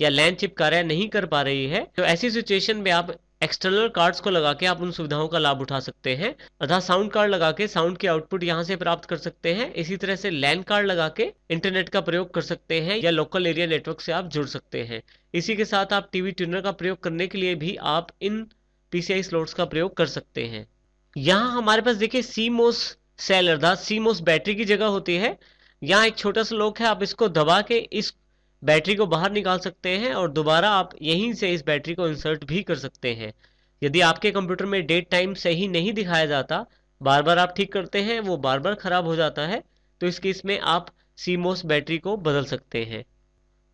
या लैन चिप कार्य नहीं कर पा रही है, तो ऐसी सिचुएशन में आप एक्सटर्नल कार्ड्स को लगा के आप उन सुविधाओं का लाभ उठा सकते हैं। अर्थात साउंड कार्ड लगा के साउंड की आउटपुट यहां से प्राप्त कर सकते हैं। इसी तरह से लैन कार्ड लगा के इंटरनेट का प्रयोग कर सकते हैं या लोकल एरिया नेटवर्क से आप जुड़ सकते हैं। इसी के साथ आप टीवी ट्यूनर का प्रयोग करने के लिए भी आप इन पीसीआई स्लॉट्स का प्रयोग कर सकते हैं। यहाँ हमारे पास देखिए सीमोस सेल अर्थात सीमोस बैटरी की जगह होती है। यहाँ एक छोटा सा लॉक है, आप इसको दबा के इस बैटरी को बाहर निकाल सकते हैं और दोबारा आप यहीं से इस बैटरी को इंसर्ट भी कर सकते हैं। यदि आपके कंप्यूटर में डेट टाइम सही नहीं दिखाया जाता, बार बार आप ठीक करते हैं, वो बार बार खराब हो जाता है, तो इस केस में आप सीमोस बैटरी को बदल सकते हैं।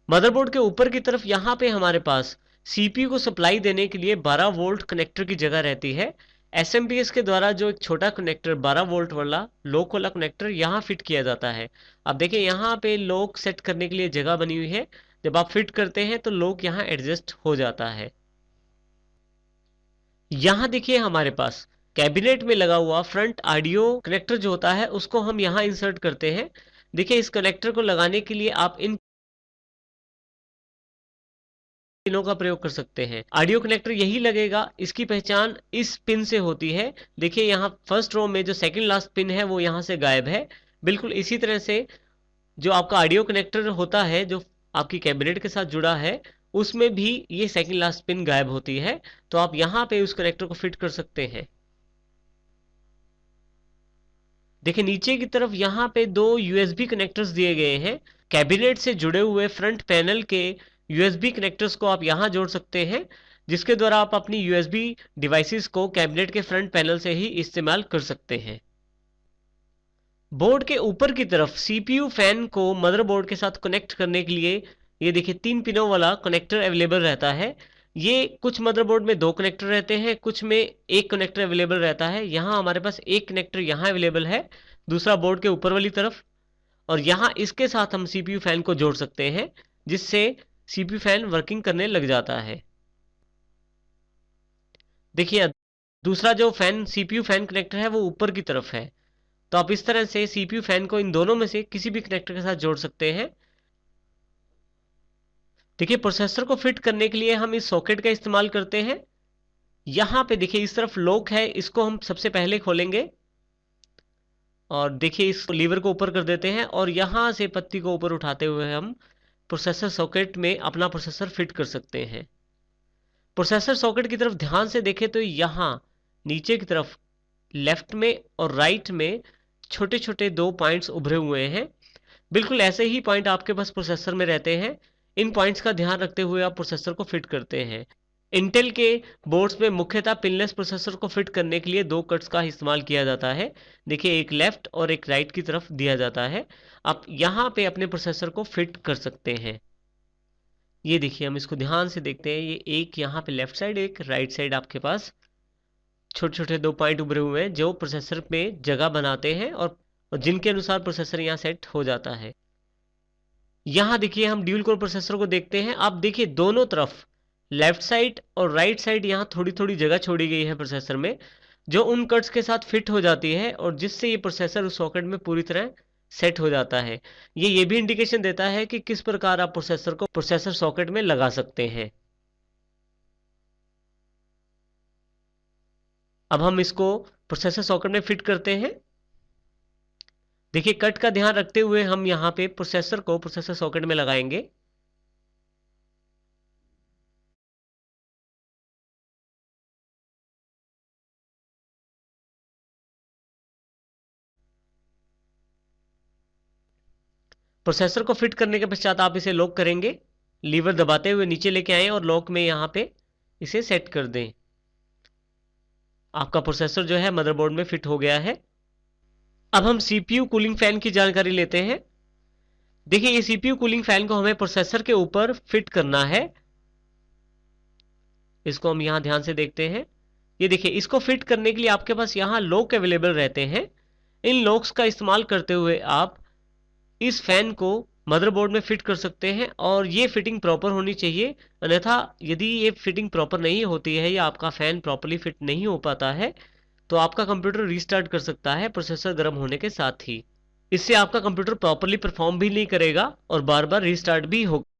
मदरबोर्ड के ऊपर की तरफ यहाँ पे हमारे पास सीपीयू को सप्लाई देने के लिए 12 वोल्ट कनेक्टर की जगह रहती है। एसएमपीएस के द्वारा जो एक छोटा कनेक्टर 12 वोल्ट वाला लॉक वाला कनेक्टर यहाँ फिट किया जाता है। अब देखिए यहाँ पे लॉक सेट करने के लिए जगह बनी हुई है, जब आप फिट करते हैं तो लॉक यहाँ एडजस्ट हो जाता है। यहाँ देखिए हमारे पास कैबिनेट में लगा हुआ फ्रंट ऑडियो कनेक्टर जो होता है उसको हम यहाँ इंसर्ट करते हैं। देखिए इस कनेक्टर को लगाने के लिए आप इन पिनों का प्रयोग कर सकते हैं। ऑडियो कनेक्टर यही लगेगा, इसकी पहचान इस पिन से होती है। देखिए यहाँ फर्स्ट रो में जो सेकंड लास्ट पिन है वो यहाँ से गायब है। बिल्कुल इसी तरह से जो आपका ऑडियो कनेक्टर होता है जो आपकी कैबिनेट के साथ जुड़ा है उसमें भी ये सेकंड लास्ट पिन गायब होती है, तो आप यहाँ पे उस कनेक्टर को फिट कर सकते हैं। देखिए नीचे की तरफ यहाँ पे दो यूएसबी कनेक्टर्स दिए गए हैं। कैबिनेट से जुड़े हुए फ्रंट पैनल के यूएसबी कनेक्टर्स को आप यहाँ जोड़ सकते हैं, जिसके द्वारा आप अपनी यूएसबी डिवाइसेस को कैबिनेट के फ्रंट पैनल से ही इस्तेमाल कर सकते हैं। बोर्ड के ऊपर की तरफ सीपीयू फैन को मदरबोर्ड के साथ कनेक्ट करने के लिए ये देखिए 3 पिनों वाला कनेक्टर अवेलेबल रहता है। ये कुछ मदरबोर्ड में 2 कनेक्टर रहते हैं, कुछ में एक कनेक्टर अवेलेबल रहता है। यहाँ हमारे पास एक कनेक्टर यहाँ अवेलेबल है, दूसरा बोर्ड के ऊपर वाली तरफ, और यहाँ इसके साथ हम सीपीयू फैन को जोड़ सकते हैं, जिससे सीपीयू फैन वर्किंग करने लग जाता है। देखिए दूसरा जो फैन सीपीयू फैन कनेक्टर है वो ऊपर की तरफ है, तो आप इस तरह से सीपीयू फैन को इन दोनों में से किसी भी कनेक्टर के साथ जोड़ सकते हैं। देखिए प्रोसेसर को फिट करने के लिए हम इस सॉकेट का इस्तेमाल करते हैं। यहां पे देखिए इस तरफ लॉक है, इसको हम सबसे पहले खोलेंगे और देखिए इस लीवर को ऊपर कर देते हैं और यहां से पत्ती को ऊपर उठाते हुए हम प्रोसेसर सॉकेट में अपना प्रोसेसर फिट कर सकते हैं। प्रोसेसर सॉकेट की तरफ ध्यान से देखें तो यहां नीचे की तरफ लेफ्ट में और राइट में छोटे छोटे 2 पॉइंट्स उभरे हुए हैं। बिल्कुल ऐसे ही पॉइंट आपके पास प्रोसेसर में रहते हैं। इन पॉइंट्स का ध्यान रखते हुए आप प्रोसेसर को फिट करते हैं। इंटेल के बोर्ड्स में मुख्यतः पिनलेस प्रोसेसर को फिट करने के लिए 2 कट्स का इस्तेमाल किया जाता है। देखिए एक लेफ्ट और एक राइट की तरफ दिया जाता है। आप यहाँ पे अपने प्रोसेसर को फिट कर सकते हैं। ये देखिए हम इसको ध्यान से देखते हैं, ये एक यहाँ पे लेफ्ट साइड एक राइट साइड आपके पास छोटे छोटे 2 पॉइंट उभरे हुए हैं जो प्रोसेसर में जगह बनाते हैं और जिनके अनुसार प्रोसेसर यहाँ सेट हो जाता है। यहाँ देखिए हम ड्यूल कोर प्रोसेसर को देखते हैं। आप देखिए दोनों तरफ लेफ्ट साइड और राइट साइड यहाँ थोड़ी थोड़ी जगह छोड़ी गई है प्रोसेसर में, जो उन कट्स के साथ फिट हो जाती है और जिससे ये प्रोसेसर उस सॉकेट में पूरी तरह सेट हो जाता है। ये भी इंडिकेशन देता है कि किस प्रकार आप प्रोसेसर को प्रोसेसर सॉकेट में लगा सकते हैं। अब हम इसको प्रोसेसर सॉकेट में फिट करते हैं। देखिए कट का ध्यान रखते हुए हम यहाँ पे प्रोसेसर को प्रोसेसर सॉकेट में लगाएंगे। प्रोसेसर को फिट करने के पश्चात आप इसे लॉक करेंगे, लीवर दबाते हुए नीचे लेके आए और लॉक में यहाँ पे इसे सेट कर दें। आपका प्रोसेसर जो है मदरबोर्ड में फिट हो गया है। अब हम सीपीयू कूलिंग फैन की जानकारी लेते हैं। देखिए ये सीपीयू कूलिंग फैन को हमें प्रोसेसर के ऊपर फिट करना है। इसको हम यहां ध्यान से देखते हैं। ये देखिए इसको फिट करने के लिए आपके पास यहां लॉक अवेलेबल रहते हैं। इन लॉक्स का इस्तेमाल करते हुए आप इस फैन को मदरबोर्ड में फिट कर सकते हैं और ये फिटिंग प्रॉपर होनी चाहिए, अन्यथा यदि ये फिटिंग प्रॉपर नहीं होती है या आपका फैन प्रॉपरली फिट नहीं हो पाता है तो आपका कंप्यूटर रीस्टार्ट कर सकता है प्रोसेसर गर्म होने के साथ ही। इससे आपका कंप्यूटर प्रॉपरली परफॉर्म भी नहीं करेगा और बार बार रीस्टार्ट भी होगा।